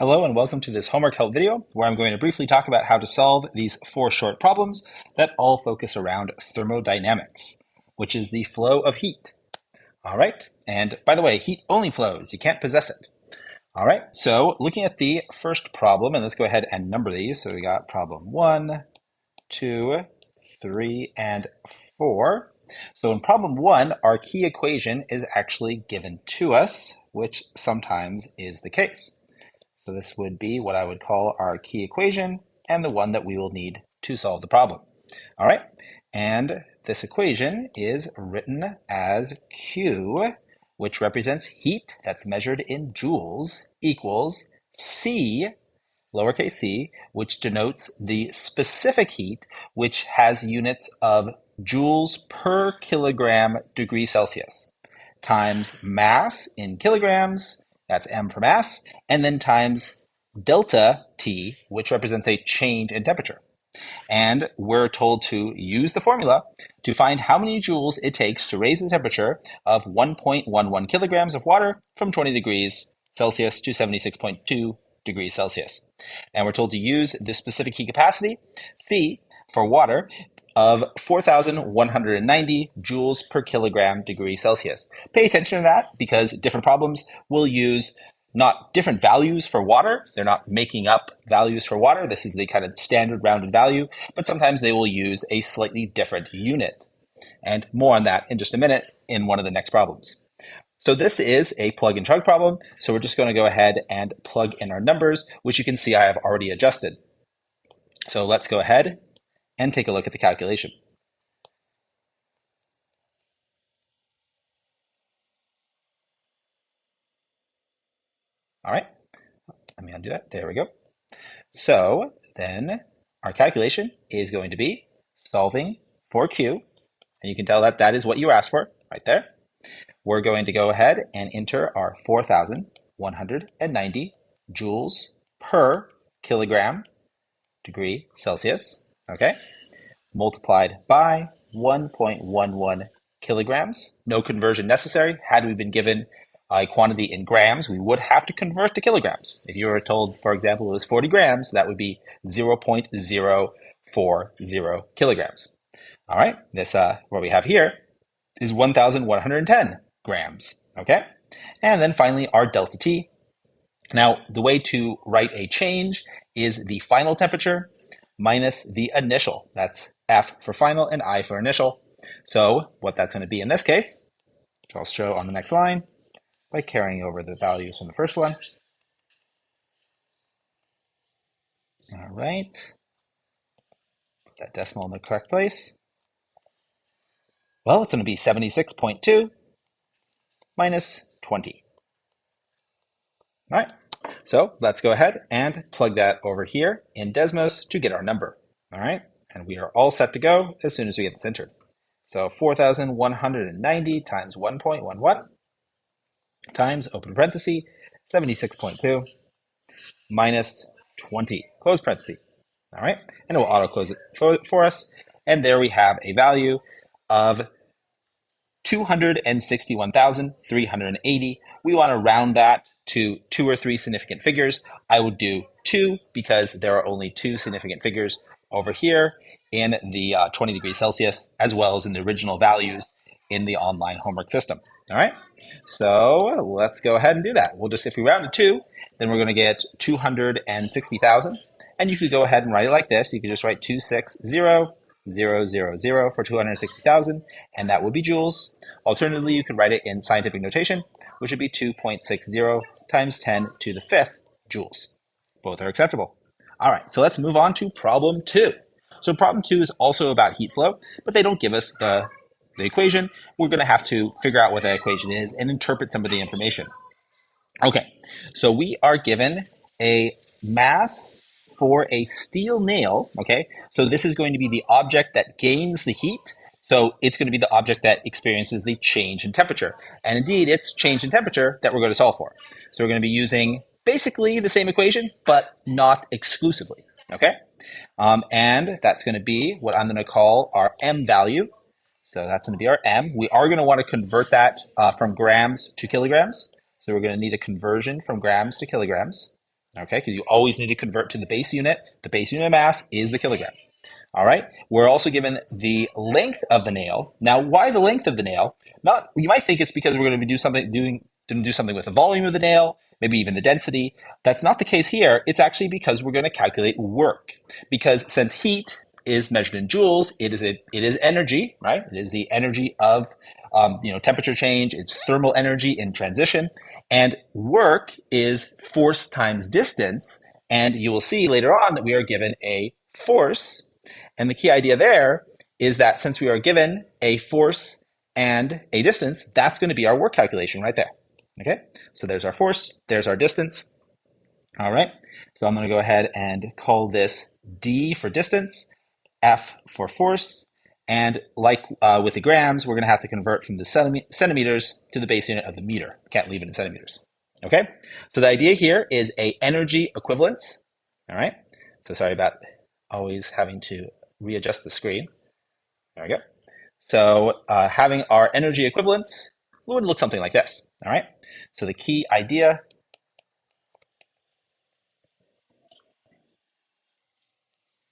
Hello and welcome to this homework help video where I'm going to briefly talk about how to solve these 4 short problems that all focus around thermodynamics, which is the flow of heat. All right, and by the way, heat only flows, you can't possess it. All right, so looking at the first problem, and let's go ahead and number these. So we got problem 1, 2, 3, and 4. So in problem 1, our key equation is actually given to us, which sometimes is the case. So this would be what I would call our key equation and the one that we will need to solve the problem. All right, and this equation is written as Q, which represents heat that's measured in joules, equals C, lowercase c, which denotes the specific heat, which has units of joules per kilogram degree Celsius, times mass in kilograms, that's m for mass, and then times delta T, which represents a change in temperature. And we're told to use the formula to find how many joules it takes to raise the temperature of 1.11 kilograms of water from 20 degrees Celsius to 76.2 degrees Celsius. And we're told to use the specific heat capacity, C, for water, of 4,190 joules per kilogram degree Celsius. Pay attention to that because different problems will use not different values for water. They're not making up values for water. This is the kind of standard rounded value, but sometimes they will use a slightly different unit. And more on that in just a minute in one of the next problems. So this is a plug and chug problem. So we're just going to go ahead and plug in our numbers, which you can see I have already adjusted. So let's go ahead and take a look at the calculation. All right, let me undo that. There we go. So then our calculation is going to be solving for Q. And you can tell that that is what you asked for right there. We're going to go ahead and enter our 4,190 joules per kilogram degree Celsius, okay? Multiplied by 1.11 kilograms. No conversion necessary. Had we been given a quantity in grams, we would have to convert to kilograms. If you were told, for example, it was 40 grams, that would be 0.040 kilograms. All right, this what we have here is 1,110 grams, okay? And then finally, our delta T. Now, the way to write a change is the final temperature minus the initial. That's F for final and I for initial. So what that's going to be in this case, which I'll show on the next line by carrying over the values from the first one. All right, put that decimal in the correct place. Well, it's going to be 76.2 minus 20. All right, so let's go ahead and plug that over here in Desmos to get our number. All right, and we are all set to go as soon as we get this entered. So 4,190 times 1.11 times, open parenthesis, 76.2 minus 20, close parenthesis. All right, and it will auto close it for us. And there we have a value of 261,380. We want to round that to 2 or 3 significant figures. I would do 2 because there are only 2 significant figures over here in the 20 degrees Celsius, as well as in the original values in the online homework system. All right, so let's go ahead and do that. We'll just, if we round to 2, then we're going to get 260,000. And you could go ahead and write it like this. You could just write 260,000 for 260,000, and that would be joules. Alternatively, you could write it in scientific notation, which would be 2.60 times 10 to the 5th joules. Both are acceptable. All right, so let's move on to problem 2. So problem 2 is also about heat flow, but they don't give us the equation. We're going to have to figure out what that equation is and interpret some of the information. Okay, so we are given a mass for a steel nail, okay? So this is going to be the object that gains the heat. So it's going to be the object that experiences the change in temperature. And indeed, it's change in temperature that we're going to solve for. So we're going to be using basically the same equation, but not exclusively, okay? And that's going to be what I'm going to call our M value. So that's going to be our M. We are going to want to convert that from grams to kilograms. So we're going to need a conversion from grams to kilograms. okay? Because you always need to convert to the base unit. The base unit of mass is the kilogram. All right. We're also given the length of the nail. Now, why the length of the nail? Not you might think it's because we're going to do something with the volume of the nail, maybe even the density. That's not the case here. It's actually because we're going to calculate work. Because since heat is measured in joules, it is energy, right? It is the energy of temperature change. It's thermal energy in transition, and work is force times distance. And you will see later on that we are given a force. And the key idea there is that since we are given a force and a distance, that's going to be our work calculation right there. Okay, so there's our force, there's our distance. All right, so I'm going to go ahead and call this D for distance, F for force, and like with the grams, we're going to have to convert from the centimeters to the base unit of the meter. Can't leave it in centimeters. Okay, so the idea here is a energy equivalence. All right, so sorry about always having to readjust the screen. There we go. So having our energy equivalence would look something like this. All right. So the key idea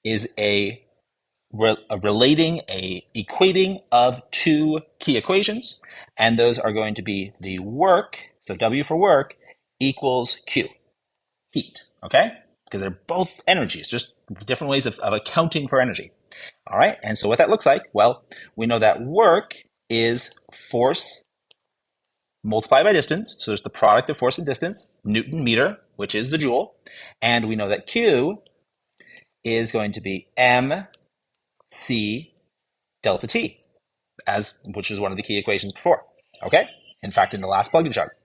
is a equating of two key equations, and those are going to be the work, so W for work, equals Q, heat, okay? Because they're both energies, just different ways of accounting for energy. All right, and so what that looks like, well, we know that work is force multiplied by distance, so there's the product of force and distance, Newton meter, which is the joule, and we know that Q is going to be mc delta T, which is one of the key equations before, okay? In fact, in the last plug-in chart.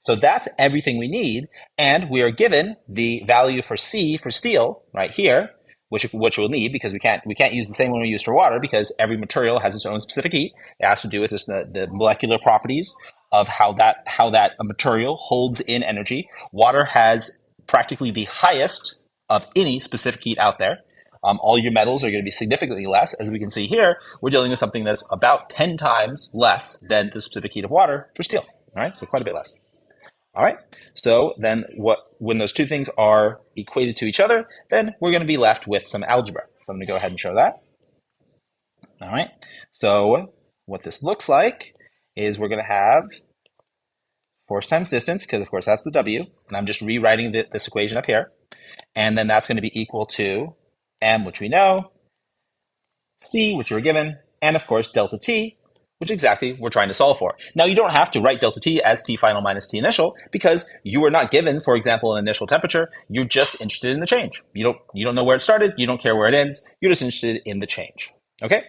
So that's everything we need, and we are given the value for C for steel right here, which we'll need because we can't use the same one we use for water because every material has its own specific heat. It has to do with just the molecular properties of how that material holds in energy. Water has practically the highest of any specific heat out there. All your metals are going to be significantly less. As we can see here, we're dealing with something that's about 10 times less than the specific heat of water for steel. All right, so quite a bit less. All right, so then when those two things are equated to each other, then we're going to be left with some algebra. So I'm going to go ahead and show that. All right, so what this looks like is we're going to have force times distance, because of course that's the W, and I'm just rewriting this equation up here. And then that's going to be equal to M, which we know, C, which we're given, and of course delta T, which exactly we're trying to solve for. Now, you don't have to write delta T as T final minus T initial because you are not given, for example, an initial temperature. You're just interested in the change. You don't know where it started. You don't care where it ends. You're just interested in the change. Okay?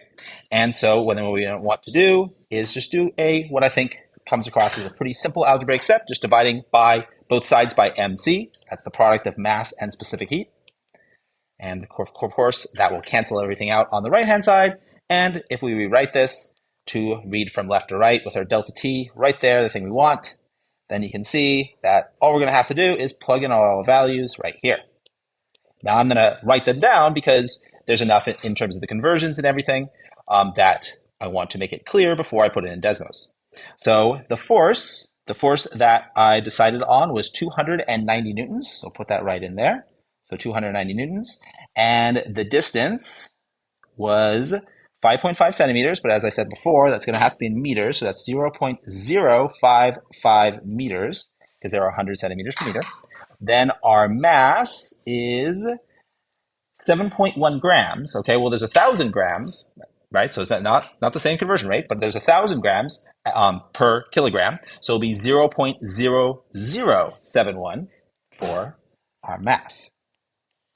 And so what we want to do is just do what I think comes across as a pretty simple algebraic step, just dividing by both sides by mc. That's the product of mass and specific heat. And of course, that will cancel everything out on the right-hand side. And if we rewrite this to read from left to right with our delta T right there, the thing we want, then you can see that all we're going to have to do is plug in all the values right here. Now I'm going to write them down because there's enough in terms of the conversions and everything that I want to make it clear before I put it in Desmos. So the force that I decided on was 290 newtons. So put that right in there. So 290 newtons. And the distance was 5.5 centimeters, but as I said before, that's going to have to be in meters. So that's 0.055 meters because there are 100 centimeters per meter. Then our mass is 7.1 grams. Okay, well, there's 1,000 grams, right? So it's not the same conversion rate, but there's 1,000 grams per kilogram. So it'll be 0.0071 for our mass,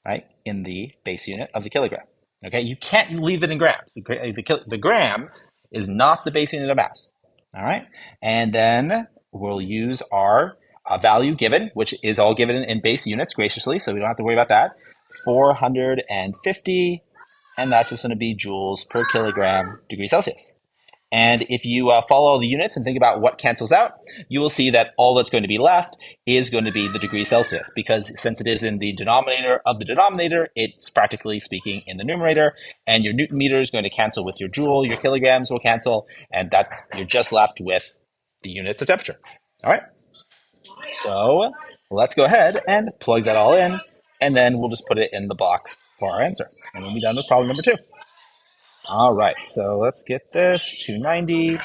right, in the base unit of the kilogram. Okay, you can't leave it in grams. The gram is not the base unit of mass. All right, and then we'll use our value given, which is all given in base units graciously, so we don't have to worry about that. 450, and that's just going to be joules per kilogram degree Celsius. And if you follow all the units and think about what cancels out, you will see that all that's going to be left is going to be the degree Celsius, because since it is in the denominator of the denominator, it's practically speaking in the numerator, and your Newton meter is going to cancel with your joule, your kilograms will cancel, and you're just left with the units of temperature. All right. So let's go ahead and plug that all in, and then we'll just put it in the box for our answer. And we'll be done with problem number 2. All right, so let's get this, 290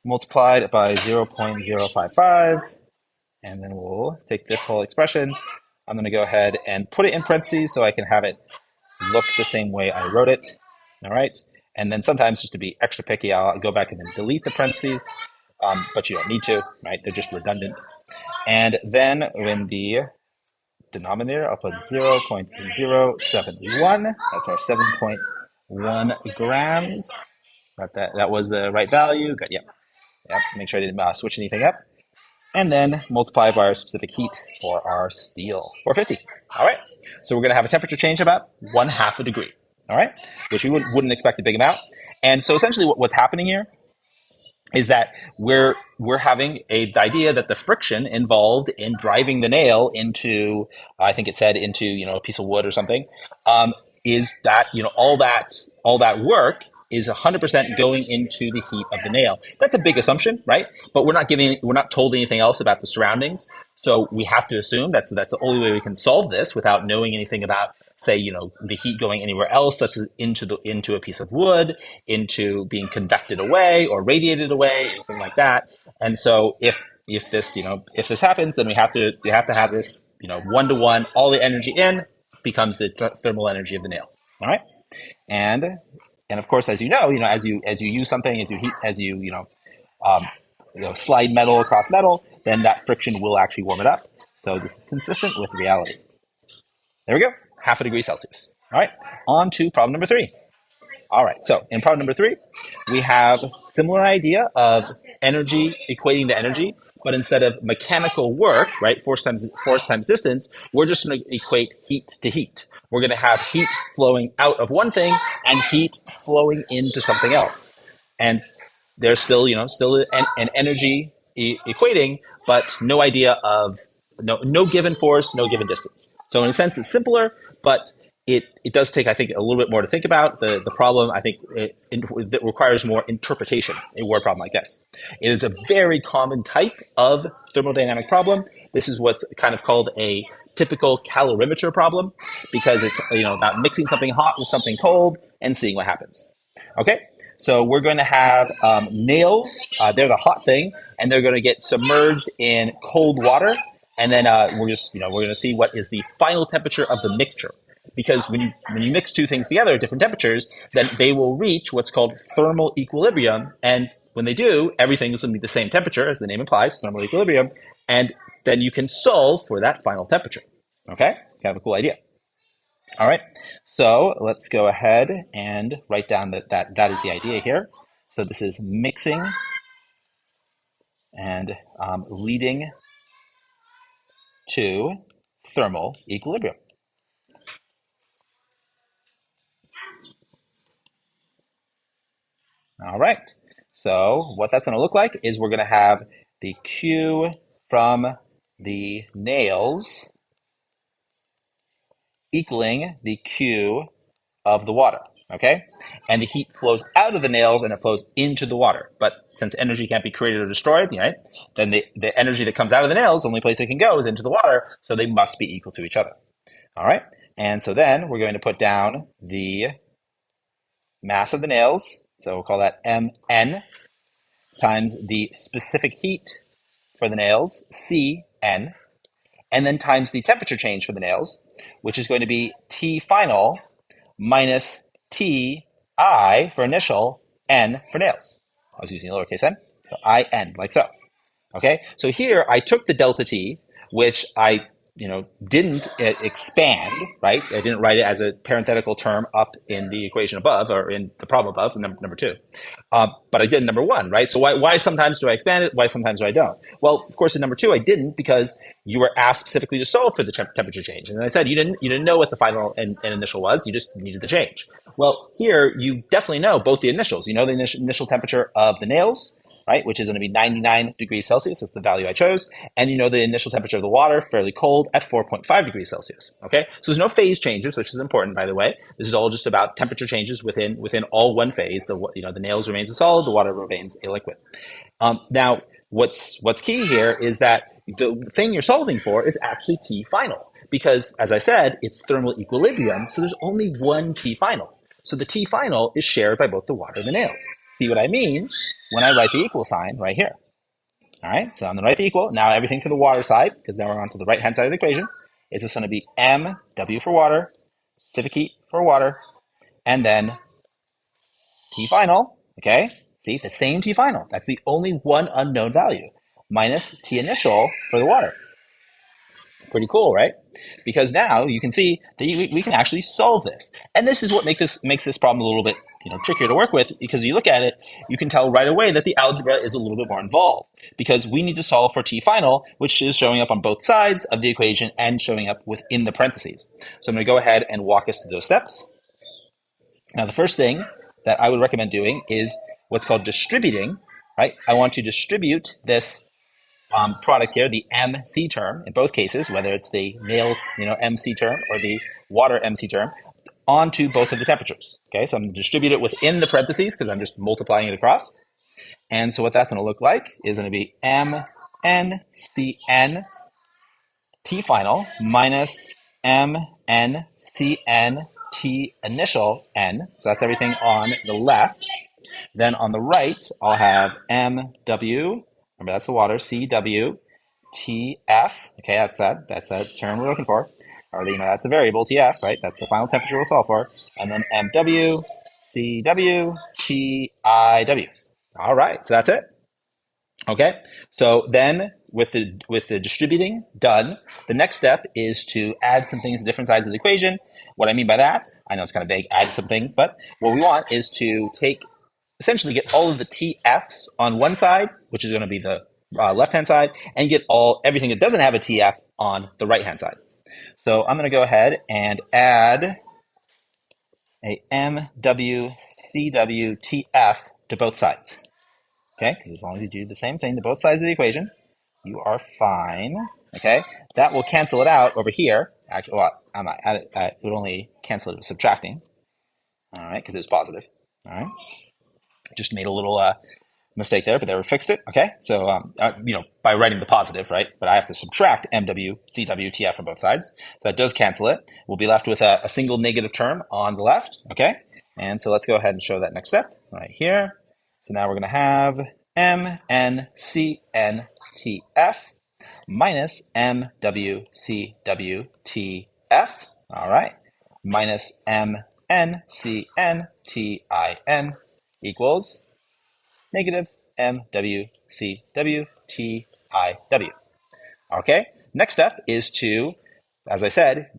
multiplied by 0.055, and then we'll take this whole expression. I'm going to go ahead and put it in parentheses so I can have it look the same way I wrote it. All right, and then sometimes just to be extra picky, I'll go back and then delete the parentheses, but you don't need to, right? They're just redundant. And then in the denominator, I'll put 0.071. That's our 7.1 grams. That was the right value. Good. Yep. Make sure I didn't switch anything up. And then multiply by our specific heat for our steel, 450. All right. So we're going to have a temperature change about 1/2 degree. All right, which we wouldn't expect a big amount. And so essentially, what's happening here is that we're having the idea that the friction involved in driving the nail into, I think it said into, a piece of wood or something, is that, all that work is 100% going into the heat of the nail. That's a big assumption, right? But we're not told anything else about the surroundings. So we have to assume that's the only way we can solve this without knowing anything about, say, the heat going anywhere else, such as into a piece of wood, into being convected away or radiated away, anything like that. And so if this happens, then we have to have this, 1-to-1, all the energy in becomes the thermal energy of the nail. All right, and of course, as you know, as you use something, as you slide metal across metal, then that friction will actually warm it up. So this is consistent with reality. There we go, 1/2 degree Celsius. All right, on to problem number 3. All right, so in problem number 3, we have similar idea of energy equating to energy, but instead of mechanical work, right, force times distance, we're just going to equate heat to heat. We're going to have heat flowing out of one thing and heat flowing into something else. And there's still, an energy equating, but no idea of, no given force, no given distance. So in a sense, it's simpler, but it does take, I think, a little bit more to think about. The problem, I think, it requires more interpretation, a word problem like this. It is a very common type of thermodynamic problem. This is what's kind of called a typical calorimeter problem, because it's, about mixing something hot with something cold and seeing what happens. Okay, so we're going to have nails. They're the hot thing, and they're going to get submerged in cold water. And then we're going to see what is the final temperature of the mixture. Because when you mix two things together at different temperatures, then they will reach what's called thermal equilibrium. And when they do, everything is going to be the same temperature, as the name implies, thermal equilibrium. And then you can solve for that final temperature. Okay, kind of a cool idea. All right, so let's go ahead and write down that is the idea here. So this is mixing and leading to thermal equilibrium. All right, so what that's going to look like is we're going to have the Q from the nails equaling the Q of the water, okay? And the heat flows out of the nails and it flows into the water. But since energy can't be created or destroyed, right, then the energy that comes out of the nails, the only place it can go is into the water, so they must be equal to each other. All right, and so then we're going to put down the mass of the nails, so we'll call that Mn, times the specific heat for the nails, Cn, and then times the temperature change for the nails, which is going to be T final minus Ti for initial, N for nails. I was using lowercase n, so In, like so. Okay, so here I took the delta T, which I didn't expand, right? I didn't write it as a parenthetical term up in the equation above, or in the problem above, number 2. But I did in number 1, right? So why sometimes do I expand it? Why sometimes do I don't? Well, of course, in number 2, I didn't, because you were asked specifically to solve for the temperature change. And I said you didn't know what the final and initial was. You just needed the change. Well, here you definitely know both the initials. You know the initial temperature of the nails, right, which is going to be 99 degrees Celsius. That's the value I chose. And you know the initial temperature of the water, fairly cold, at 4.5 degrees Celsius. Okay, so there's no phase changes, which is important, by the way. This is all just about temperature changes within all one phase. The nails remains a solid, the water remains a liquid. Now, what's key here is that the thing you're solving for is actually T final. Because, as I said, it's thermal equilibrium, so there's only one T final. So the T final is shared by both the water and the nails. See what I mean when I write the equal sign right here? All right, so I'm going to write the equal. Now everything for the water side, because now we're on to the right-hand side of the equation, is just going to be MW for water, specific heat for water, and then T final, okay? See, the same T final. That's the only one unknown value, minus T initial for the water. Pretty cool, right? Because now you can see that we can actually solve this. And this is what makes this problem a little bit trickier to work with, because you look at it, you can tell right away that the algebra is a little bit more involved, because we need to solve for T final, which is showing up on both sides of the equation and showing up within the parentheses. So I'm going to go ahead and walk us through those steps. Now, the first thing that I would recommend doing is what's called distributing, right? I want to distribute this product here, the MC term, in both cases, whether it's the nail, MC term or the water MC term, onto both of the temperatures. Okay, so I'm going to distribute it within the parentheses because I'm just multiplying it across. And so what that's going to look like is going to be MNCN T final minus MNCN T initial N. So that's everything on the left. Then on the right, I'll have MW. Remember, that's the water. CW, TF. Okay, that's that term we're looking for. Or that's the variable TF, right? That's the final temperature we'll solve for. And then MW, CW, TIW. All right, so that's it. Okay, so then with the distributing done, the next step is to add some things to different sides of the equation. What I mean by that, I know it's kind of vague, add some things, but what we want is to essentially get all of the TFs on one side, which is going to be the left-hand side, and get everything that doesn't have a TF on the right-hand side. So I'm going to go ahead and add a MWCWTF to both sides. Okay, because as long as you do the same thing to both sides of the equation, you are fine. Okay, that will cancel it out over here. Actually, well, it would only cancel it with subtracting. All right, because it was positive. All right, just made a little mistake there, but they fixed it. Okay, so by writing the positive, right? But I have to subtract MW, CW, TF from both sides. So that does cancel it. We'll be left with a single negative term on the left. Okay, and so let's go ahead and show that next step right here. So now we're going to have MNCNTF minus MWCWTF, all right, minus MNCNTIN equals negative MWCWTIW. Okay, next step is to, as I said,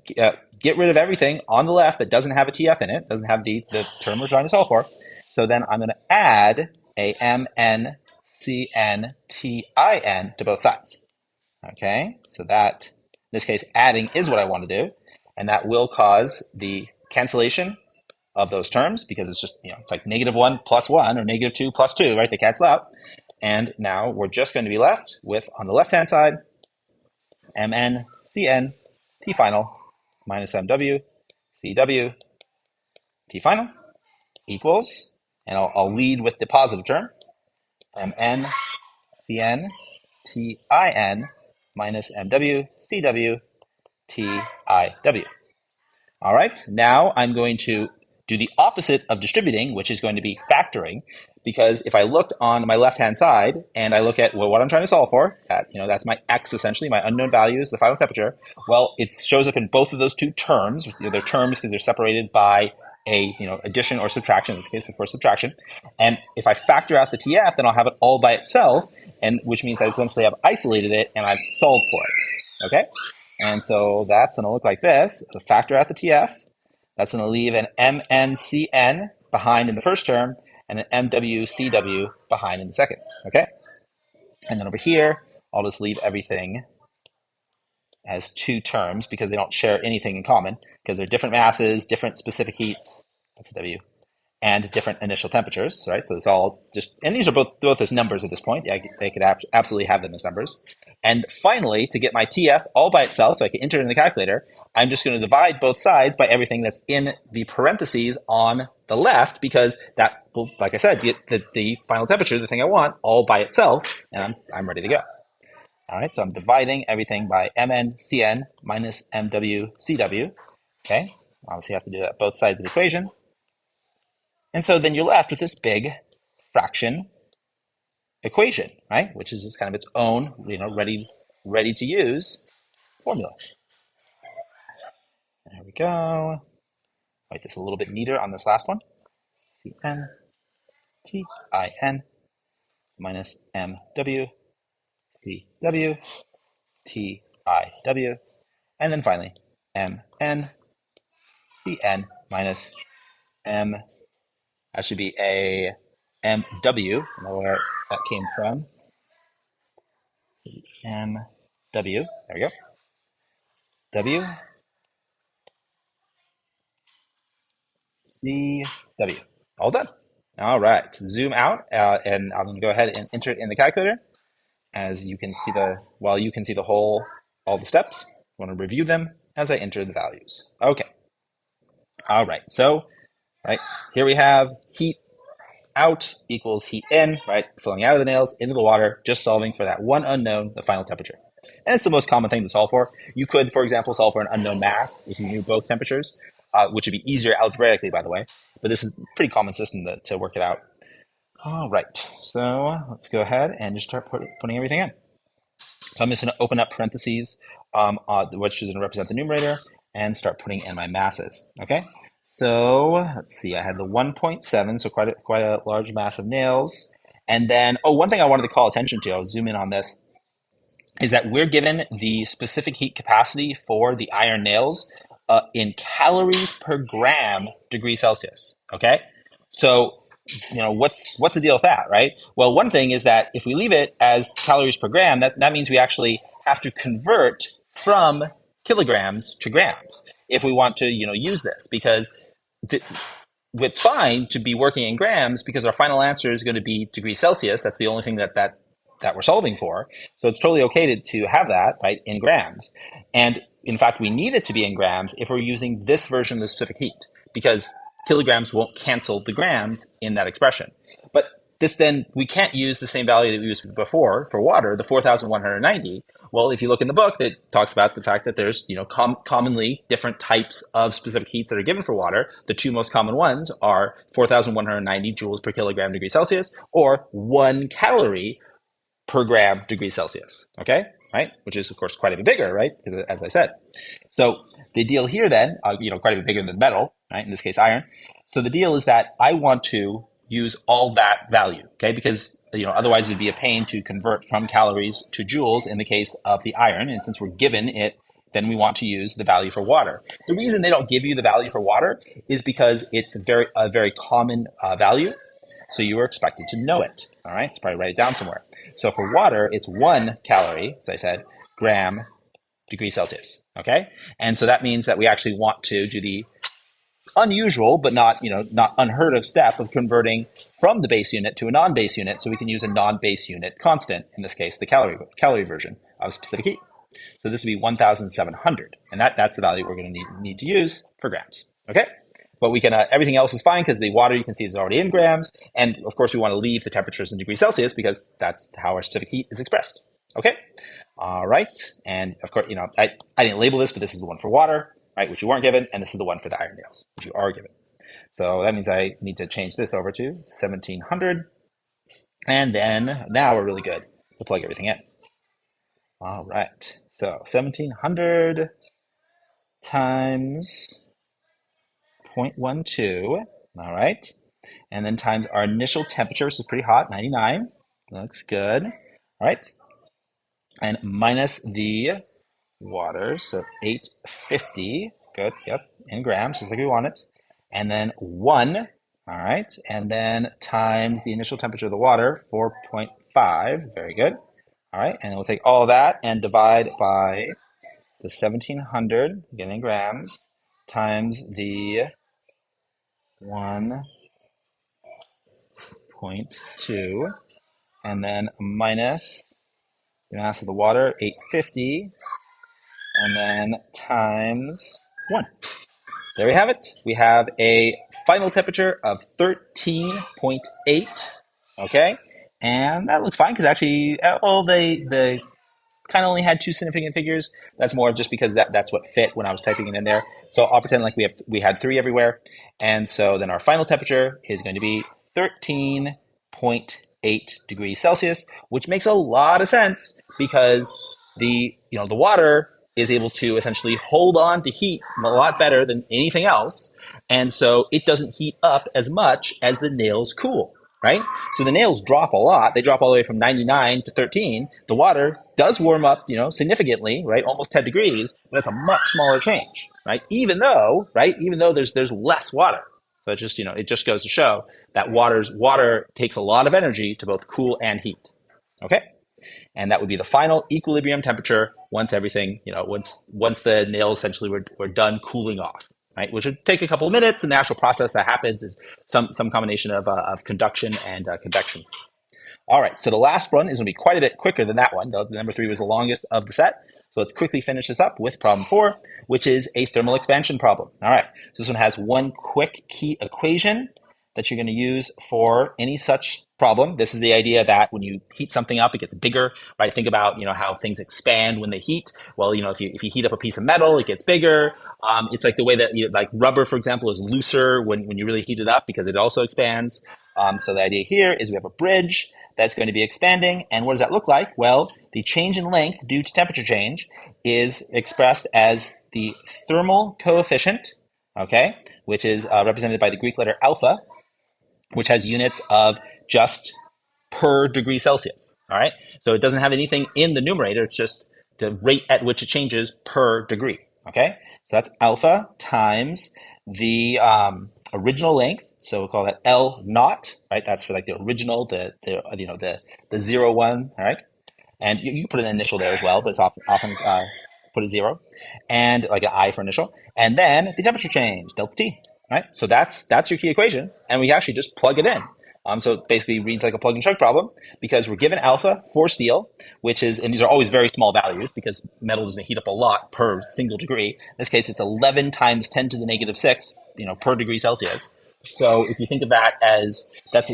get rid of everything on the left that doesn't have a TF in it, doesn't have the term we're trying to solve for. So then I'm going to add a MNCNTIN to both sides. Okay, so that, in this case, adding is what I want to do, and that will cause the cancellation of those terms, because it's just, it's like -1 + 1 or -2 + 2, right? They cancel out. And now we're just going to be left with, on the left-hand side, MNCN T final minus MW CW T final equals, and I'll lead with the positive term, MNCN TIN minus MW CW TIW. All right, now I'm going to do the opposite of distributing, which is going to be factoring, because if I look on my left-hand side and I look at what I'm trying to solve for, that's my X essentially, my unknown value is the final temperature. Well, it shows up in both of those two terms. They're terms because they're separated by a addition or subtraction. In this case, of course, subtraction. And if I factor out the TF, then I'll have it all by itself, and which means I essentially have isolated it and I've solved for it. Okay, and so that's going to look like this. So factor out the TF. That's going to leave an MNCN behind in the first term and an MWCW behind in the second. Okay, and then over here, I'll just leave everything as two terms because they don't share anything in common, because they're different masses, different specific heats, that's a W, and different initial temperatures, right? So it's all just, and these are both as numbers at this point. Yeah, they could absolutely have them as numbers. And finally, to get my TF all by itself, so I can enter it in the calculator, I'm just going to divide both sides by everything that's in the parentheses on the left, because that will, like I said, get the final temperature, the thing I want, all by itself, and I'm ready to go. All right, so I'm dividing everything by MnCN minus MwCw. Okay, obviously you have to do that both sides of the equation. And so then you're left with this big fraction equation, right? Which is just kind of its own, ready to use formula. There we go. Write this a little bit neater on this last one. CN TIN minus MW CW TIW, and then finally MN CN minus M. That should be a MW. I don't know where that came from. MW. There we go. W C W. All done. All right. Zoom out, and I'm going to go ahead and enter it in the calculator. As you can see you can see all the steps. I want to review them as I enter the values. Okay. All right. So, right here we have heat out equals heat in, right? Flowing out of the nails into the water, just solving for that one unknown, the final temperature. And it's the most common thing to solve for. You could, for example, solve for an unknown mass if you knew both temperatures, which would be easier algebraically, by the way. But this is a pretty common system to work it out. All right, so let's go ahead and just start putting everything in. So I'm just going to open up parentheses, which is going to represent the numerator, and start putting in my masses. Okay, so let's see. I had the 1.7, so quite a large mass of nails. And then, one thing I wanted to call attention to, I'll zoom in on this, is that we're given the specific heat capacity for the iron nails in calories per gram degree Celsius. Okay, so what's the deal with that, right? Well, one thing is that if we leave it as calories per gram, that means we actually have to convert from kilograms to grams if we want to use this, because it's fine to be working in grams because our final answer is going to be degrees Celsius. That's the only thing that we're solving for. So it's totally okay to have that, right, in grams. And in fact, we need it to be in grams if we're using this version of the specific heat, because kilograms won't cancel the grams in that expression. But then we can't use the same value that we used before for water, the 4,190. Well, if you look in the book, it talks about the fact that there's commonly different types of specific heats that are given for water. The two most common ones are 4,190 joules per kilogram degree Celsius, or 1 calorie per gram degree Celsius. Okay, right? Which is of course quite a bit bigger, right? Because as I said, so the deal here then, quite a bit bigger than metal, right? In this case, iron. So the deal is that I want to use all that value, okay? Because otherwise it'd be a pain to convert from calories to joules in the case of the iron. And since we're given it, then we want to use the value for water. The reason they don't give you the value for water is because it's a very common value. So you are expected to know it. All right, so probably write it down somewhere. So for water, it's 1 calorie, as I said, gram degree Celsius. Okay, and so that means that we actually want to do the unusual but not unheard of step of converting from the base unit to a non-base unit, so we can use a non-base unit constant, in this case the calorie version of specific heat. So this would be 1,700, and that's the value we're going to need to use for grams. Okay, but we can everything else is fine because the water, you can see, is already in grams, and of course we want to leave the temperatures in degrees Celsius because that's how our specific heat is expressed. Okay, all right, and of course I didn't label this, but this is the one for water, right, which you weren't given, and this is the one for the iron nails, which you are given. So that means I need to change this over to 1,700, and then now we're really good to plug everything in. All right, so 1,700 times 0.12, all right, and then times our initial temperature, which is pretty hot, 99, looks good, all right, and minus the water, so 850, good, yep, in grams, just like we want it, and then 1, all right, and then times the initial temperature of the water, 4.5, very good, all right, and then we'll take all of that and divide by the 1,700, again in grams, times the 1.2, and then minus the mass of the water, 850, and then times 1. There we have it. We have a final temperature of 13.8, okay? And that looks fine because actually, the kind of only had two significant figures. That's more just because that's what fit when I was typing it in there. So I'll pretend like we had 3 everywhere. And so then our final temperature is going to be 13.8 degrees Celsius, which makes a lot of sense because the water is able to essentially hold on to heat a lot better than anything else. And so it doesn't heat up as much as the nails cool, right? So the nails drop a lot. They drop all the way from 99 to 13. The water does warm up, significantly, right? Almost 10 degrees, but it's a much smaller change, right? Even though there's less water. So it just goes to show that water takes a lot of energy to both cool and heat. Okay? And that would be the final equilibrium temperature once everything, once the nails essentially were done cooling off, right? Which would take a couple of minutes, and the actual process that happens is some combination of conduction and convection. All right, so the last one is going to be quite a bit quicker than that one. The number 3 was the longest of the set. So let's quickly finish this up with problem 4, which is a thermal expansion problem. All right, so this one has one quick key equation that you're going to use for any such problem. This is the idea that when you heat something up, it gets bigger, right? Think about, how things expand when they heat. Well, if you heat up a piece of metal, it gets bigger. It's like the way that, like rubber, for example, is looser when you really heat it up because it also expands. So the idea here is we have a bridge that's going to be expanding. And what does that look like? Well, the change in length due to temperature change is expressed as the thermal coefficient, okay, which is represented by the Greek letter alpha, which has units of just per degree Celsius, all right? So it doesn't have anything in the numerator, it's just the rate at which it changes per degree, okay? So that's alpha times the original length, so we'll call that L naught, right? That's for like the original, the 0, 1, all right? And you can put an initial there as well, but it's often put a 0, and like an I for initial, and then the temperature change, delta T, right? So that's your key equation, and we actually just plug it in. So it basically reads like a plug and chug problem because we're given alpha for steel, which is, and these are always very small values because metal doesn't heat up a lot per single degree. In this case, it's 11 times 10 to the negative 6, per degree Celsius. So if you think of that as that's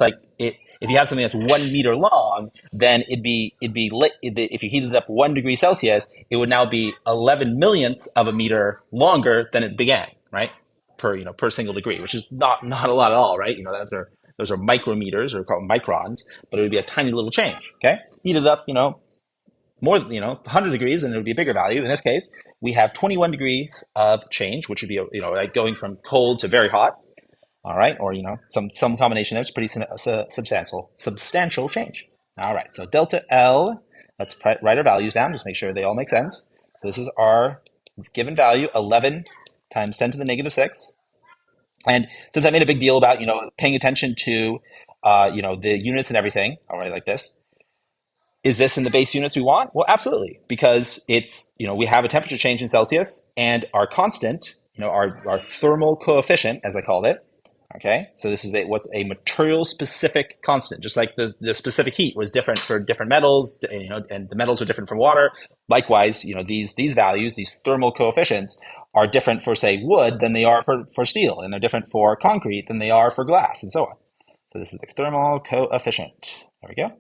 like it. If you have something that's 1 meter long, then it'd be if you heated it up 1 degree Celsius, it would now be 11 millionths of a meter longer than it began, right? Per single degree, which is not a lot at all, right? Those are micrometers, or called microns, but it would be a tiny little change. Okay, heat it up, more than 100 degrees, and it would be a bigger value. In this case, we have 21 degrees of change, which would be like going from cold to very hot. All right, or some combination. That's pretty substantial change. All right, so delta L. Let's write our values down. Just make sure they all make sense. So this is our given value, 11 times 10 to the negative 6. And since I made a big deal about paying attention to the units and everything, I'll write it like this. Is this in the base units we want? Well, absolutely, because it's we have a temperature change in Celsius, and our constant, our thermal coefficient, as I called it. Okay, so this is what's a material-specific constant, just like the specific heat was different for different metals, and the metals are different from water. Likewise, these values, these thermal coefficients, are different for, say, wood than they are for steel, and they're different for concrete than they are for glass, and so on. So this is the thermal coefficient. There we go.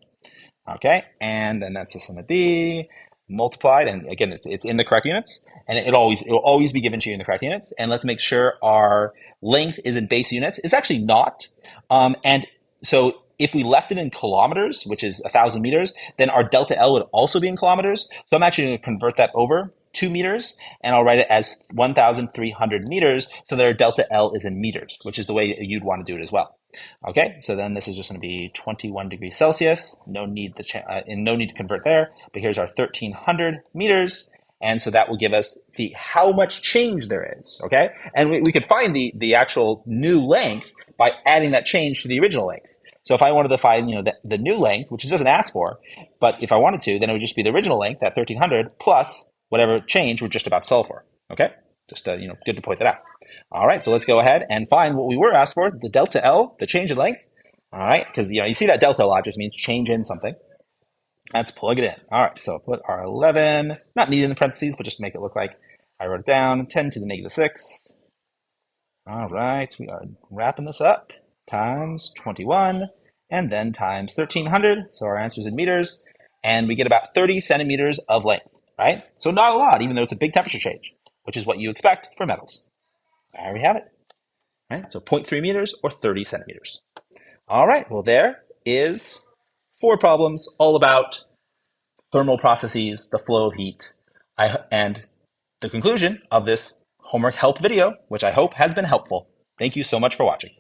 Okay, and then that's the sum of B multiplied, and again, it's in the correct units, and it will always be given to you in the correct units. And let's make sure our length is in base units. It's actually not, and so if we left it in kilometers, which is 1,000 meters, then our delta L would also be in kilometers. So I'm actually going to convert that over 2 meters, and I'll write it as 1,300 meters, so that our delta L is in meters, which is the way you'd want to do it as well. Okay, so then this is just going to be 21 degrees Celsius. No need to convert there, but here's our 1,300 meters. And so that will give us how much change there is, okay? And we could find the actual new length by adding that change to the original length. So if I wanted to find, the new length, which it doesn't ask for, but if I wanted to, then it would just be the original length, that 1,300, plus whatever change we're just about to solve for, okay? Just, good to point that out. All right, so let's go ahead and find what we were asked for, the delta L, the change in length. All right, because, you see that delta a lot, just means change in something. Let's plug it in. All right, so put our 11, not needed in parentheses, but just to make it look like I wrote it down, 10 to the negative 6. All right, we are wrapping this up, times 21, and then times 1,300. So our answer is in meters. and we get about 30 centimeters of length, right? So not a lot, even though it's a big temperature change, which is what you expect for metals. There we have it, right? So 0.3 meters or 30 centimeters. All right, well, there is 4 problems all about thermal processes, the flow of heat, and the conclusion of this homework help video, which I hope has been helpful. Thank you so much for watching.